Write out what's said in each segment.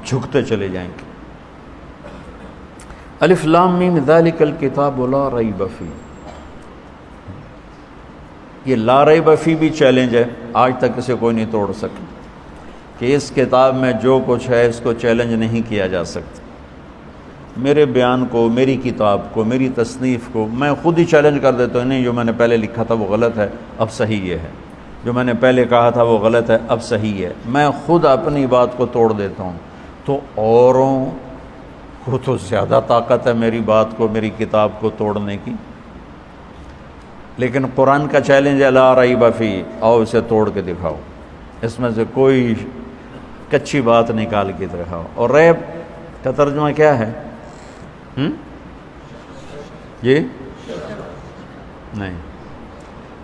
جھکتے چلے جائیں گے۔ الف لام میم ذالک الکتاب لا ریب فیہ، یہ لا ریب فیہ بھی چیلنج ہے، آج تک اسے کوئی نہیں توڑ سکا کہ اس کتاب میں جو کچھ ہے اس کو چیلنج نہیں کیا جا سکتا۔ میرے بیان کو، میری کتاب کو، میری تصنیف کو میں خود ہی چیلنج کر دیتا ہوں، نہیں جو میں نے پہلے لکھا تھا وہ غلط ہے، اب صحیح یہ ہے، جو میں نے پہلے کہا تھا وہ غلط ہے، اب صحیح ہے، میں خود اپنی بات کو توڑ دیتا ہوں۔ تو اوروں کو تو زیادہ طاقت ہے میری بات کو، میری کتاب کو توڑنے کی، لیکن قرآن کا چیلنج ہے لا ریب فیہ، آؤ اسے توڑ کے دکھاؤ، اس میں سے کوئی کچی بات نکال کے دکھاؤ۔ اور ریب کا ترجمہ کیا ہے؟ یہ نہیں،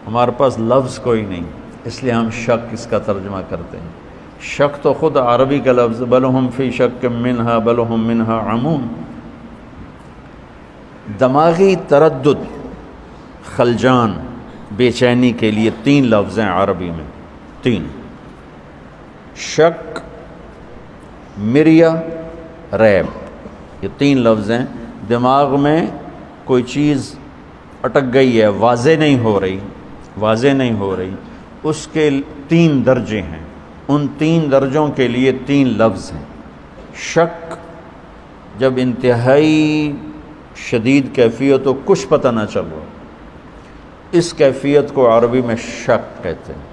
ہمارے پاس لفظ کوئی نہیں، اس لیے ہم شک اس کا ترجمہ کرتے ہیں۔ شک تو خود عربی کا لفظ، بل ہم فی شک منہا بل ہم منہا عمون۔ دماغی تردد، خلجان، بے چینی کے لیے 3 لفظ ہیں عربی میں، 3: شک، مریا، ریب، یہ 3 لفظ ہیں۔ دماغ میں کوئی چیز اٹک گئی ہے، واضح نہیں ہو رہی، اس کے 3 درجے ہیں، ان 3 درجوں کے لیے 3 لفظ ہیں۔ شک جب انتہائی شدید کیفیت ہو، کچھ پتہ نہ چل رہا، اس کیفیت کو عربی میں شک کہتے ہیں۔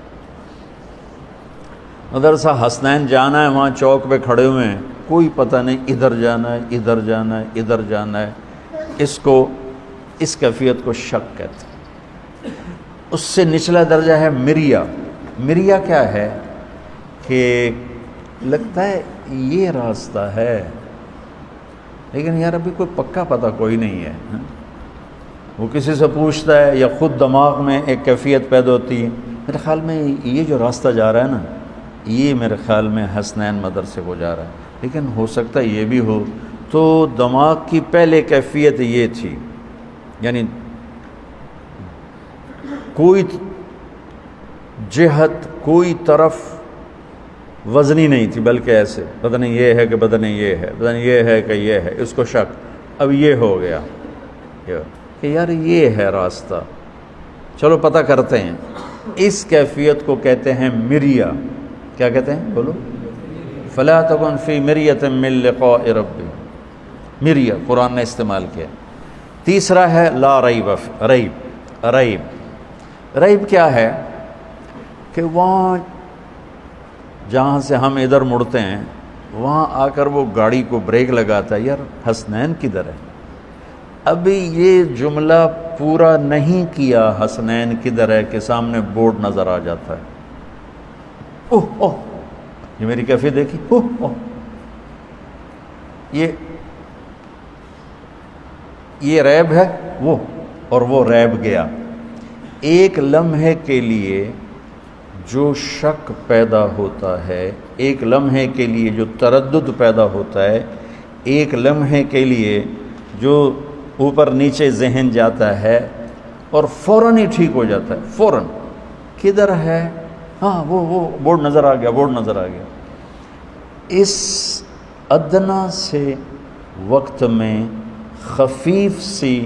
مدرسہ حسنین جانا ہے، وہاں چوک پہ کھڑے ہوئے ہیں، کوئی پتہ نہیں، ادھر جانا ہے، ادھر جانا ہے، ادھر جانا ہے، اس کیفیت کو شک کہتے ہیں۔ اس سے نچلا درجہ ہے مریا۔ مریا کیا ہے کہ لگتا ہے یہ راستہ ہے، لیکن یار ابھی کوئی پکا پتہ کوئی نہیں ہے۔ وہ کسی سے پوچھتا ہے یا خود دماغ میں ایک کیفیت پیدا ہوتی ہے، میرے خیال میں یہ جو راستہ جا رہا ہے نا، یہ میرے خیال میں حسنین مدرسے کو جا رہا ہے، لیکن ہو سکتا ہے یہ بھی ہو۔ تو دماغ کی پہلے کیفیت یہ تھی، یعنی کوئی جہت، کوئی طرف وزنی نہیں تھی، بلکہ ایسے پتہ نہیں یہ ہے کہ پتہ نہیں یہ ہے، پتہ نہیں یہ ہے کہ یہ ہے، اس کو شک۔ اب یہ ہو گیا کہ یار یہ ہے راستہ، چلو پتہ کرتے ہیں۔ اس کیفیت کو کہتے ہیں مریا۔ کیا کہتے ہیں؟ بولو۔ فلا تکن فی مریۃ من لقاء ربی، مریا قرآن نے استعمال کیا۔ تیسرا ہے لا ریب، ریب کیا ہے کہ وہاں جہاں سے ہم ادھر مڑتے ہیں، وہاں آ کر وہ گاڑی کو بریک لگاتا ہے، یار حسنین کدھر ہے؟ ابھی یہ جملہ پورا نہیں کیا، حسنین کدھر ہے، کہ سامنے بورڈ نظر آ جاتا ہے، اوہ اوہ یہ میری کیفیت دیکھی، اوہ اوہ یہ ریب ہے وہ، اور وہ ریب گیا۔ ایک لمحے کے لیے جو شک پیدا ہوتا ہے، ایک لمحے کے لیے جو تردد پیدا ہوتا ہے، ایک لمحے کے لیے جو اوپر نیچے ذہن جاتا ہے اور فوراً ہی ٹھیک ہو جاتا ہے، فوراً کدھر ہے، ہاں وہ بورڈ نظر آ گیا۔ اس ادنا سے وقت میں خفیف سی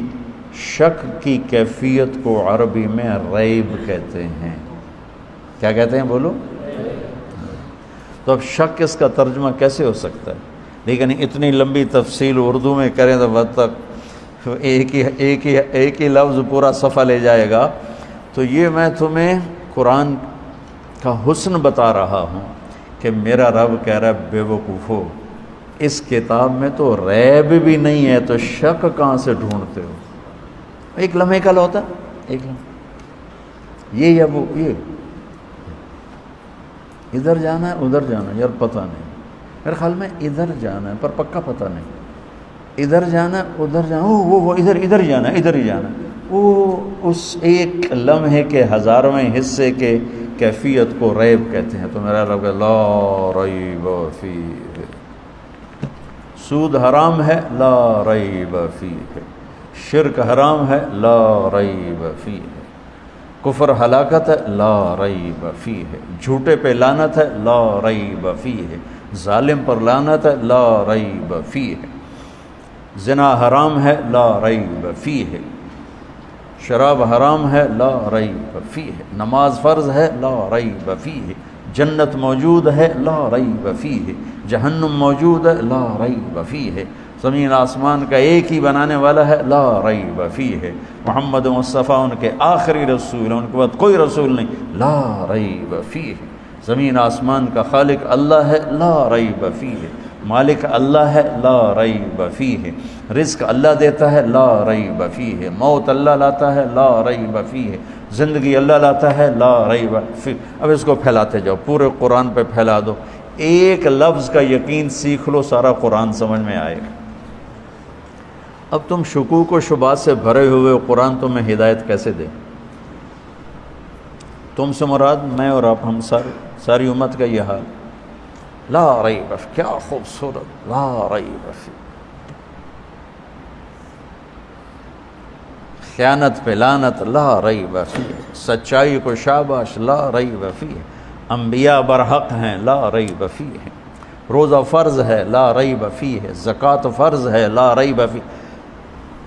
شک کی کیفیت کو عربی میں ریب کہتے ہیں۔ کیا کہتے ہیں؟ بولو۔ تو اب شک اس کا ترجمہ کیسے ہو سکتا ہے؟ لیکن اتنی لمبی تفصیل اردو میں کریں تو وقت تک ایک ہی لفظ پورا صفحہ لے جائے گا۔ تو یہ میں تمہیں قرآن کا حسن بتا رہا ہوں کہ میرا رب کہہ رہا ہے بے وقوفو، اس کتاب میں تو ریب بھی نہیں ہے، تو شک کہاں سے ڈھونڈتے ہو؟ ایک لمحے کا ہوتا، ایک لمحے، یہ یا وہ، یہ ادھر جانا ہے ادھر جانا ہے، یار پتہ نہیں، میرے خیال میں ادھر جانا ہے پر پکا پتہ نہیں، ادھر جانا ہے ادھر جانا، وہ ادھر ہی جانا ہے، ادھر ہی جانا ہے۔ وہ اس ایک لمحے کے ہزارویں حصے کے کیفیت کو ریب کہتے ہیں۔ تو میرا رب لا ریب فیہ، سود حرام ہے لا ریب فیہ، شرک حرام ہے لا ریب فیہ، کفر ہلاکت ہے لا ریب فیہ، جھوٹے پہ لعنت ہے لا ریب فیہ، ظالم پر لعنت ہے، لا ریب فیہ، زنا حرام ہے، لا ریب فیہ، شراب حرام ہے، لا ریب فیہ، نماز فرض ہے، لا ریب فیہ، جنت موجود ہے، لا ریب فیہ، جہنم موجود ہے، لا ریب فیہ، زمین آسمان کا ایک ہی بنانے والا ہے، لا ریب فیہ، محمد مصطفیٰ ان کے آخری رسول ہیں، ان کے بعد کوئی رسول نہیں، لا ریب فیہ، زمین آسمان کا خالق اللہ ہے، لا ریب فیہ، مالک اللہ ہے، لا ریب فیہ، رزق اللہ دیتا ہے، لا ریب فیہ، موت اللہ لاتا ہے، لا ریب فیہ، زندگی اللہ لاتا ہے، لا ریب فیہ۔ اب اس کو پھیلاتے جاؤ، پورے قرآن پہ پھیلا دو، ایک لفظ کا یقین سیکھ لو، سارا قرآن سمجھ میں آئے گا۔ اب تم شکوک و شبہات سے بھرے ہوئے قرآن تمہیں ہدایت کیسے دے؟ تم سے مراد میں اور آپ، ہم ساری امت کا یہ حال، لا ریب فیہ، کیا خوبصورت، لا ریب فیہ، خیانت پہ لعنت، لا ریب فیہ، سچائی کو شاباش، لا ریب فیہ، انبیاء برحق ہیں، لا ریب فیہ، روزہ فرض ہے، لا ریب فیہ، زکوٰۃ فرض ہے، لا ریب فیہ۔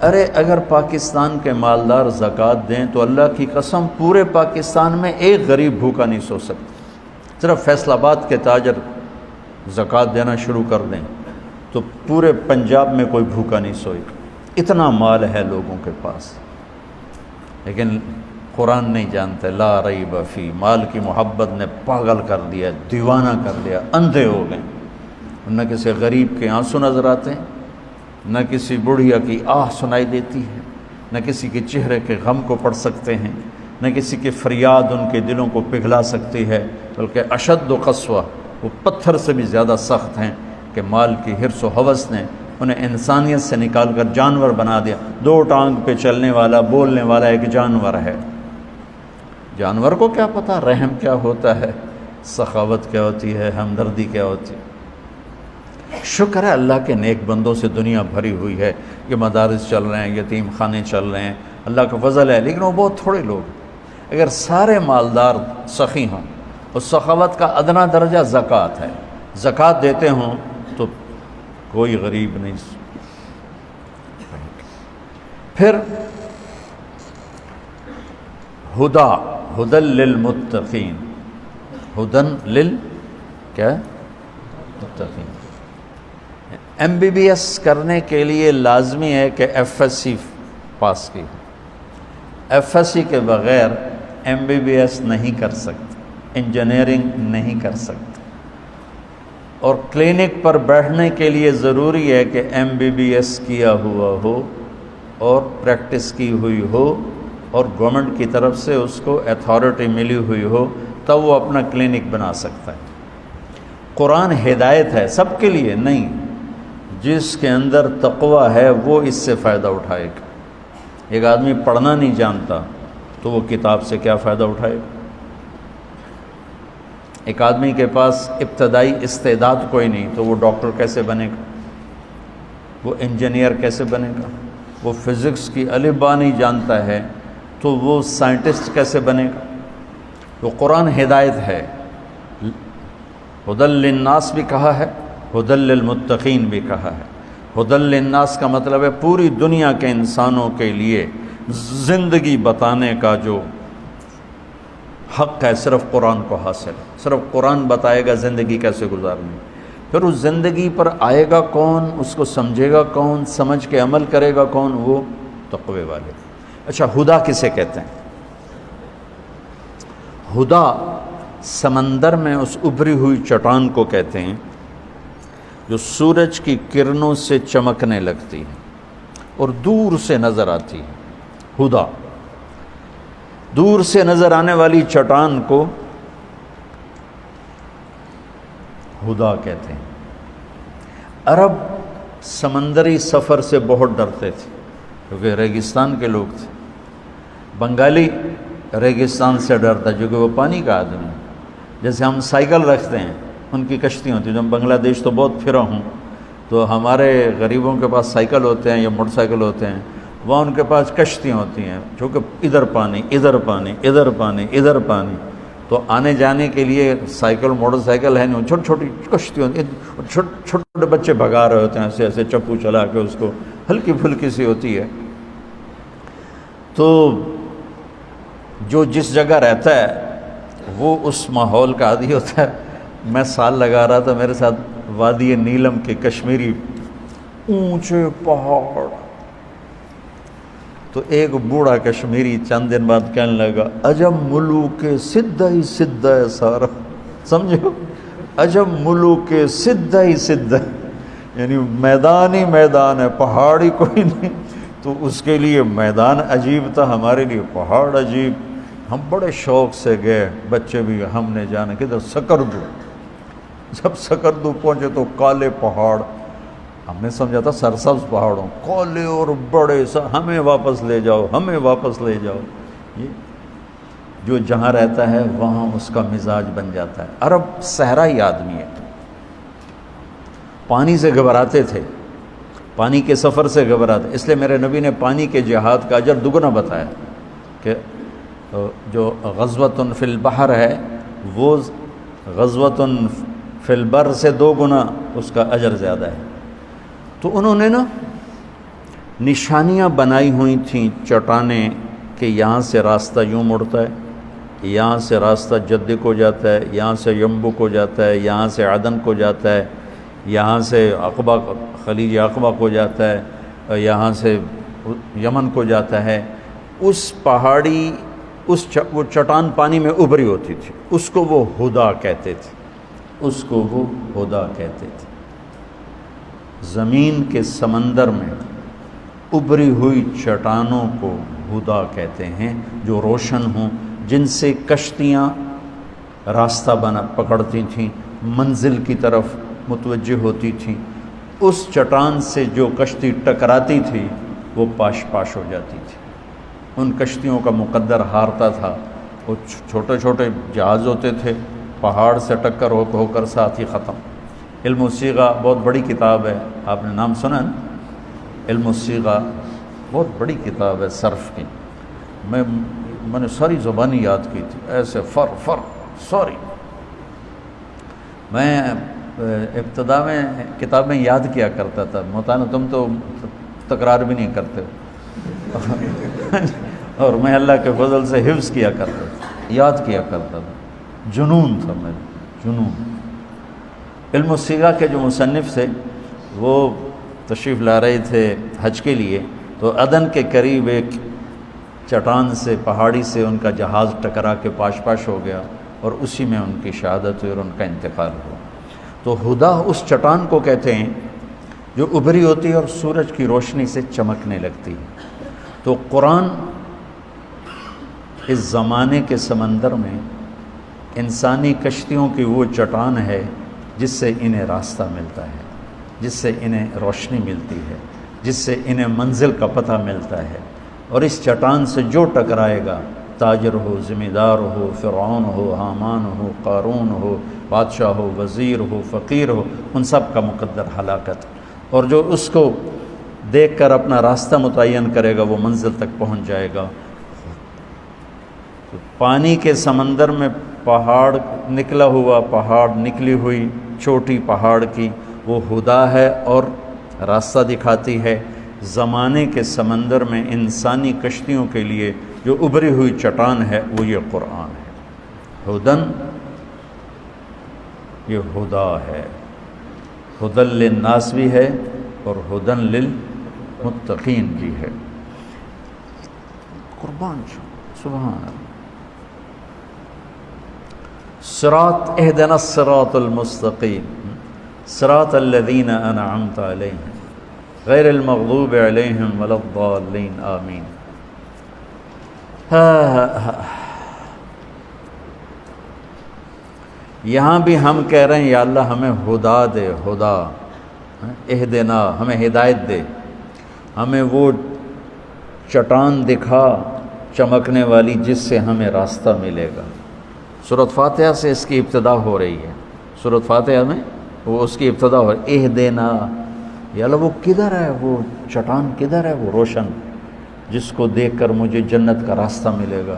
ارے اگر پاکستان کے مالدار زکوٰۃ دیں تو اللہ کی قسم پورے پاکستان میں ایک غریب بھوکا نہیں سو سکتا، صرف فیصل آباد کے تاجر زکوٰۃ دینا شروع کر دیں تو پورے پنجاب میں کوئی بھوکا نہیں سوئے گا، اتنا مال ہے لوگوں کے پاس، لیکن قرآن نہیں جانتے، لا ریب فیہ، مال کی محبت نے پاگل کر دیا، دیوانہ کر دیا، اندھے ہو گئے، نہ کسی غریب کے آنسو نظر آتے ہیں، نہ کسی بڑھیا کی آہ سنائی دیتی ہے، نہ کسی کے چہرے کے غم کو پڑھ سکتے ہیں، نہ کسی کی فریاد ان کے دلوں کو پگھلا سکتی ہے، بلکہ اشد و قسوہ، وہ پتھر سے بھی زیادہ سخت ہیں کہ مال کی حرص و ہوس نے انہیں انسانیت سے نکال کر جانور بنا دیا۔ دو ٹانگ پہ چلنے والا، بولنے والا ایک جانور ہے، جانور کو کیا پتہ رحم کیا ہوتا ہے، سخاوت کیا ہوتی ہے، ہمدردی کیا ہوتی ہے۔ شکر ہے اللہ کے نیک بندوں سے دنیا بھری ہوئی ہے، یہ مدارس چل رہے ہیں، یتیم خانے چل رہے ہیں، اللہ کا فضل ہے، لیکن وہ بہت تھوڑے لوگ ہیں۔ اگر سارے مالدار سخی ہوں، اور سخاوت کا ادنا درجہ زکوٰۃ ہے، زکوٰۃ دیتے ہوں تو کوئی غریب نہیں۔ پھر ہدی للمتقین، ہدن لل کیا متقین۔ ایم بی بی ایس کرنے کے لیے لازمی ہے کہ ایف ایس سی پاس کی، ایف ایس سی کے بغیر ایم بی بی ایس نہیں کر سکتے، انجینئرنگ نہیں کر سکتے، اور کلینک پر بیٹھنے کے لیے ضروری ہے کہ ایم بی بی ایس کیا ہوا ہو اور پریکٹس کی ہوئی ہو اور گورنمنٹ کی طرف سے اس کو اتھارٹی ملی ہوئی ہو، تب وہ اپنا کلینک بنا سکتا ہے۔ قرآن ہدایت ہے سب کے لیے نہیں، جس کے اندر تقوی ہے وہ اس سے فائدہ اٹھائے گا۔ ایک آدمی پڑھنا نہیں جانتا تو وہ کتاب سے کیا فائدہ اٹھائے گا؟ ایک آدمی کے پاس ابتدائی استعداد کوئی نہیں تو وہ ڈاکٹر کیسے بنے گا؟ وہ انجینئر کیسے بنے گا؟ وہ فزکس کی الف با نہیں جانتا ہے تو وہ سائنٹسٹ کیسے بنے گا؟ تو قرآن ہدایت ہے، ہدی للناس بھی کہا ہے، ہدی للمتقین بھی کہا ہے۔ ہدی للناس کا مطلب ہے پوری دنیا کے انسانوں کے لیے زندگی بتانے کا جو حق ہے صرف قرآن کو حاصل ہے، صرف قرآن بتائے گا زندگی کیسے گزارنی۔ پھر اس زندگی پر آئے گا کون، اس کو سمجھے گا کون، سمجھ کے عمل کرے گا کون؟ وہ تقوی والے۔ اچھا ہدا کسے کہتے ہیں؟ ہدا سمندر میں اس ابھری ہوئی چٹان کو کہتے ہیں جو سورج کی کرنوں سے چمکنے لگتی ہے اور دور سے نظر آتی ہے۔ ہدا، دور سے نظر آنے والی چٹان کو ہدا کہتے ہیں۔ عرب سمندری سفر سے بہت ڈرتے تھے کیونکہ ریگستان کے لوگ تھے۔ بنگالی ریگستان سے ڈرتا کیونکہ وہ پانی کا آدمی ہے۔ جیسے ہم سائیکل رکھتے ہیں، ان کی کشتی ہوتی ہے۔ جب بنگلہ دیش تو بہت پھرا ہوں تو ہمارے غریبوں کے پاس سائیکل ہوتے ہیں یا موٹر سائیکل ہوتے ہیں، وہاں ان کے پاس کشتیاں ہوتی ہیں جو کہ ادھر پانی ادھر پانی ادھر پانی ادھر پانی، تو آنے جانے کے لیے سائیکل موٹر سائیکل ہے نہیں، چھوٹی چھوٹی کشتی ہوتی، چھوٹے بچے بھگا رہے ہوتے ہیں ایسے ایسے چپو چلا کے، اس کو ہلکی پھلکی سی ہوتی ہے۔ تو جو جس جگہ رہتا ہے وہ اس ماحول کا عادی ہوتا ہے۔ میں سال لگا رہا تھا، میرے ساتھ وادی نیلم کے کشمیری اونچے پہاڑ، تو ایک بوڑھا کشمیری چند دن بعد کہنے لگا عجب ملوک سدھا ہی سدھا ہے سارا، سمجھو، عجب ملوک سدھا ہی سدھا، یعنی میدان ہی میدان ہے، پہاڑ ہی کوئی نہیں۔ تو اس کے لیے میدان عجیب تھا، ہمارے لیے پہاڑ عجیب۔ ہم بڑے شوق سے گئے، بچے بھی، ہم نے جانا کدھر، سکردو۔ جب سکردو پہنچے تو کالے پہاڑ، ہم نے سمجھا تھا سرسبز پہاڑوں، کالے اور بڑے سا، ہمیں واپس لے جاؤ، ہمیں واپس لے جاؤ۔ یہ جو جہاں رہتا ہے وہاں اس کا مزاج بن جاتا ہے۔ عرب صحرائی آدمی ہے، پانی سے گھبراتے تھے، پانی کے سفر سے گھبراتے، اس لیے میرے نبی نے پانی کے جہاد کا اجر دگنا بتایا کہ جو غزوۃ فی البحر ہے وہ غزوۃ فی البر سے 2 گنا اس کا اجر زیادہ ہے۔ تو انہوں نے نا نشانیاں بنائی ہوئی تھیں چٹانیں کہ یہاں سے راستہ یوں مڑتا ہے، یہاں سے راستہ جدے کو جاتا ہے، یہاں سے یمبو کو جاتا ہے، یہاں سے عدن کو جاتا ہے، یہاں سے عقبہ خلیج عقبہ کو جاتا ہے، یہاں سے یمن کو جاتا ہے۔ اس پہاڑی وہ چٹان پانی میں ابھری ہوتی تھی، اس کو وہ ہدا کہتے تھے، اس کو وہ ہدا کہتے تھے۔ زمین کے سمندر میں ابھری ہوئی چٹانوں کو ہدا کہتے ہیں، جو روشن ہوں، جن سے کشتیاں راستہ پکڑتی تھیں، منزل کی طرف متوجہ ہوتی تھیں۔ اس چٹان سے جو کشتی ٹکراتی تھی وہ پاش پاش ہو جاتی تھی، ان کشتیوں کا مقدر ہارتا تھا۔ وہ چھوٹے چھوٹے جہاز ہوتے تھے، پہاڑ سے ٹکر ہو کر ساتھ ہی ختم۔ علم الصیغہ بہت بڑی کتاب ہے، آپ نے نام سنا نا؟ علم الصیغہ بہت بڑی کتاب ہے صرف کی، میں نے ساری زبانی یاد کی تھی، ایسے سوری میں ابتدا میں کتابیں یاد کیا کرتا تھا، موتانا تم تو تکرار بھی نہیں کرتے اور میں اللہ کے فضل سے حفظ کیا کرتا تھا، یاد کیا کرتا تھا، جنون تھا میرا، جنون۔ علم الصیغہ کے جو مصنف تھے وہ تشریف لا رہے تھے حج کے لیے، تو عدن کے قریب ایک چٹان سے، پہاڑی سے ان کا جہاز ٹکرا کے پاش پاش ہو گیا، اور اسی میں ان کی شہادت ہوئی اور ان کا انتقال ہوا۔ تو ہدا اس چٹان کو کہتے ہیں جو ابھری ہوتی ہے اور سورج کی روشنی سے چمکنے لگتی ہے۔ تو قرآن اس زمانے کے سمندر میں انسانی کشتیوں کی وہ چٹان ہے جس سے انہیں راستہ ملتا ہے، جس سے انہیں روشنی ملتی ہے، جس سے انہیں منزل کا پتہ ملتا ہے۔ اور اس چٹان سے جو ٹکرائے گا، تاجر ہو، ذمہ دار ہو، فرعون ہو، حامان ہو، قارون ہو، بادشاہ ہو، وزیر ہو، فقیر ہو، ان سب کا مقدر ہلاکت۔ اور جو اس کو دیکھ کر اپنا راستہ متعین کرے گا وہ منزل تک پہنچ جائے گا۔ پانی کے سمندر میں پہاڑ نکلا ہوا، پہاڑ نکلی ہوئی چوٹی پہاڑ کی وہ ہدا ہے اور راستہ دکھاتی ہے۔ زمانے کے سمندر میں انسانی کشتیوں کے لیے جو ابھری ہوئی چٹان ہے وہ یہ قرآن ہے۔ ہدن، یہ ہدا ہے، ہدن للناس بھی ہے اور ہدن للمتقین بھی ہے۔ قربان سبحان اللہ۔ صراط اہدنا الصراط المستقیم صراط الذین انعمت علیہم غیر المغضوب علیہم ولا الضالین آمین۔ یہاں بھی ہم کہہ رہے ہیں یا اللہ ہمیں ہدا دے، ہدا، اہدنا، ہمیں ہدایت دے، ہمیں وہ چٹان دکھا چمکنے والی جس سے ہمیں راستہ ملے گا۔ سورۃ فاتحہ سے اس کی ابتدا ہو رہی ہے، سورۃ فاتحہ میں وہ اس کی ابتدا ہو رہی ہے، اہدنا، یا اللہ وہ کدھر ہے، وہ چٹان کدھر ہے، وہ روشن جس کو دیکھ کر مجھے جنت کا راستہ ملے گا،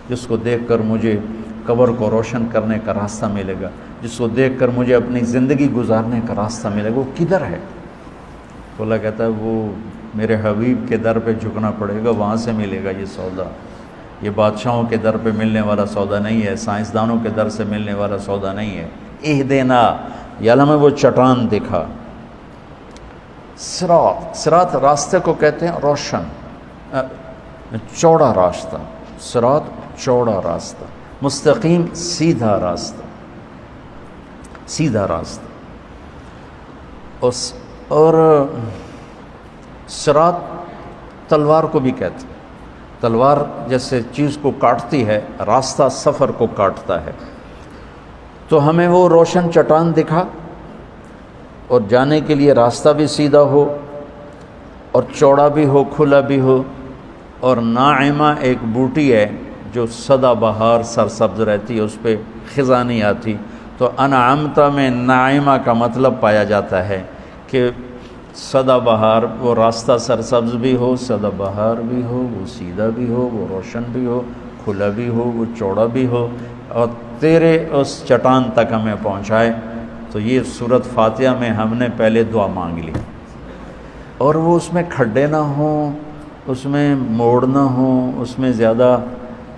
جس کو دیکھ کر مجھے قبر کو روشن کرنے کا راستہ ملے گا، جس کو دیکھ کر مجھے اپنی زندگی گزارنے کا راستہ ملے گا، وہ کدھر ہے؟ تو اللہ کہتا ہے وہ میرے حبیب کے در پہ جھکنا پڑے گا، وہاں سے ملے گا یہ سودا۔ یہ بادشاہوں کے در پہ ملنے والا سودا نہیں ہے، سائنسدانوں کے در سے ملنے والا سودا نہیں ہے۔ اہدنا، یا اللہ ہمیں وہ چٹان دکھا۔ صراط راستے کو کہتے ہیں روشن، چوڑا راستہ، صراط چوڑا راستہ، مستقیم سیدھا راستہ، سیدھا راستہ۔ اور صراط تلوار کو بھی کہتے ہیں، تلوار جیسے چیز کو کاٹتی ہے، راستہ سفر کو کاٹتا ہے۔ تو ہمیں وہ روشن چٹان دکھا، اور جانے کے لیے راستہ بھی سیدھا ہو اور چوڑا بھی ہو، کھلا بھی ہو۔ اور ناعمہ ایک بوٹی ہے جو سدا بہار سرسبز رہتی ہے، اس پہ خزاں نہیں آتی، تو انعمتا میں ناعمہ کا مطلب پایا جاتا ہے کہ سدا بہار، وہ راستہ سرسبز بھی ہو، سدا بہار بھی ہو، وہ سیدھا بھی ہو، وہ روشن بھی ہو، کھلا بھی ہو، وہ چوڑا بھی ہو، اور تیرے اس چٹان تک ہمیں پہنچائے۔ تو یہ سورۃ فاتحہ میں ہم نے پہلے دعا مانگ لی، اور وہ اس میں کھڈے نہ ہوں، اس میں موڑ نہ ہوں، اس میں زیادہ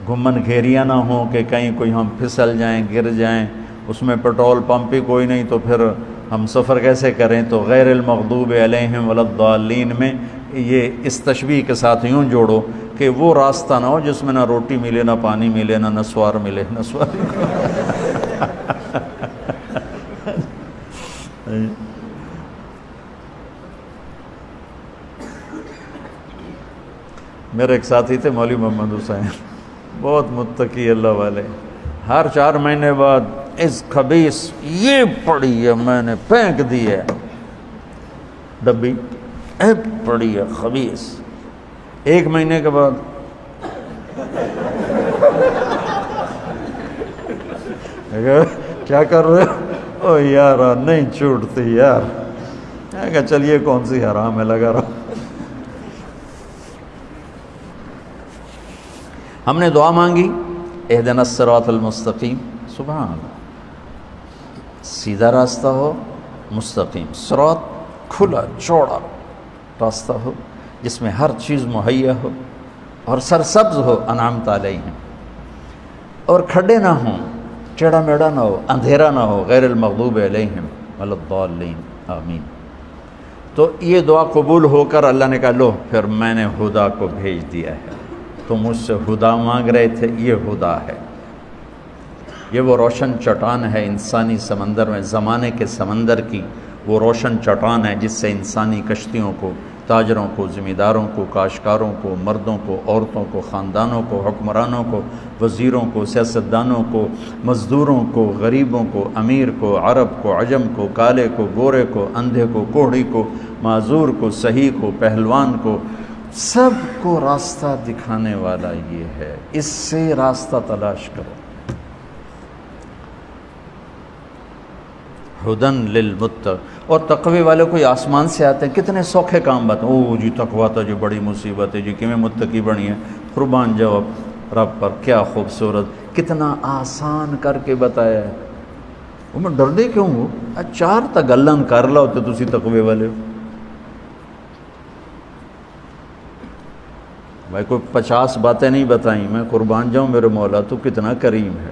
گھمن گھیریاں نہ ہوں کہ کہیں کوئی ہم پھسل جائیں، گر جائیں، اس میں پیٹرول پمپ ہی کوئی نہیں تو پھر ہم سفر کیسے کریں۔ تو غیر المغضوب علیہم ولا الضالین میں یہ اس تشبیہ کے ساتھ یوں جوڑو کہ وہ راستہ نہ ہو جس میں نہ روٹی ملے، نہ پانی ملے، نہ نسوار ملے، نسوار میرے ایک ساتھی تھے مولوی محمد حسین، بہت متقی اللہ والے، ہر 4 مہینے بعد اس خبیث یہ پڑی ہے، میں نے پھینک دی ہے ڈبی، پڑی ہے خبیث۔ 1 مہینے کے بعد کیا کر رہے ہو؟ او یار نہیں چھوٹتی یار، میں کہا چلیے کون سی حرام ہے لگا رہا۔ ہم نے دعا مانگی اہدنا الصراط المستقیم، سبحان اللہ، سیدھا راستہ ہو، مستقیم، صراط کھلا چوڑا راستہ ہو جس میں ہر چیز مہیا ہو اور سرسبز ہو، انعمت علیہم، اور کھڈے نہ ہوں، ٹیڑھا میڑھا نہ ہو، اندھیرا نہ ہو، غیر المغضوب علیہم ولا الضالین، آمین۔ تو یہ دعا قبول ہو کر اللہ نے کہا لو پھر میں نے ہدا کو بھیج دیا ہے، تو مجھ سے ہدا مانگ رہے تھے، یہ ہدا ہے، یہ وہ روشن چٹان ہے انسانی سمندر میں، زمانے کے سمندر کی وہ روشن چٹان ہے جس سے انسانی کشتیوں کو، تاجروں کو، ذمہ کو، کاشتکاروں کو، مردوں کو، عورتوں کو، خاندانوں کو، حکمرانوں کو، وزیروں کو، سیاستدانوں کو، مزدوروں کو، غریبوں کو، امیر کو، عرب کو، عجم کو، کالے کو، گورے کو، اندھے کو، کوڑھی کو، معذور کو، صحیح کو، پہلوان کو، سب کو راستہ دکھانے والا یہ ہے، اس سے راستہ تلاش کرو۔ ہدن للمتقین، اور تقوی والے کوئی آسمان سے آتے ہیں، کتنے سوکھے کام بات، او جی تقوی تو جی بڑی مصیبت ہے جی، کہ میں متقی بنی ہے، قربان جواب رب پر، کیا خوبصورت، کتنا آسان کر کے بتایا ہے۔ وہ میں ڈر دے کیوں ہو، 4 تا گلن کر لو تو تسی تقوی والے ہو۔ بھائی کوئی 50 باتیں نہیں بتائیں، میں قربان جاؤں میرے مولا تو کتنا کریم ہے،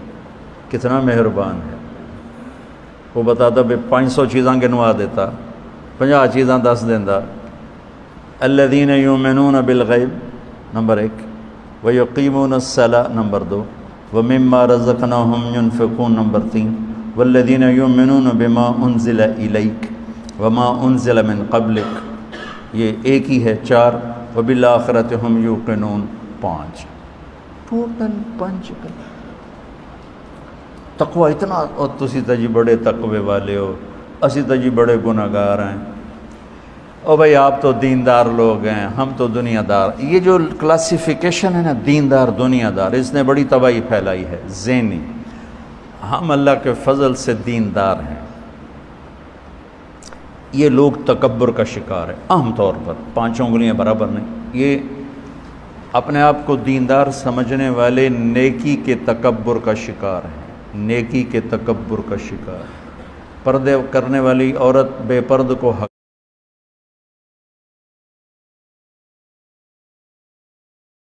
کتنا مہربان ہے۔ وہ بتاتا بھائی 500 چیزاں گنوا دیتا، 50 چیزاں دس دینا۔ الذین یؤمنون بالغیب نمبر 1، ویقیمون الصلاۃ نمبر 2، ومما رزقناہم ینفقون نمبر 3، والذین یؤمنون بما انزل الیک وما انزل من قبلک، یہ ایک ہی ہے 4، وبالآخرۃ ہم یوقنون 5، ٹوٹل 5۔ تقوی اتنا، اور تسی تا جی بڑے تقوی والے ہو، اسی تا جی بڑے گناہگار ہیں، او بھائی آپ تو دیندار لوگ ہیں، ہم تو دنیا دار۔ یہ جو کلاسیفیکیشن ہے نا دیندار دنیا دار، اس نے بڑی تباہی پھیلائی ہے ذہنی۔ ہم اللہ کے فضل سے دیندار ہیں، یہ لوگ تکبر کا شکار ہے عام طور پر، 5 انگلیاں برابر نہیں۔ یہ اپنے آپ کو دیندار سمجھنے والے نیکی کے تکبر کا شکار ہیں، نیکی کے تکبر کا شکار۔ پردے کرنے والی عورت بے پرد کو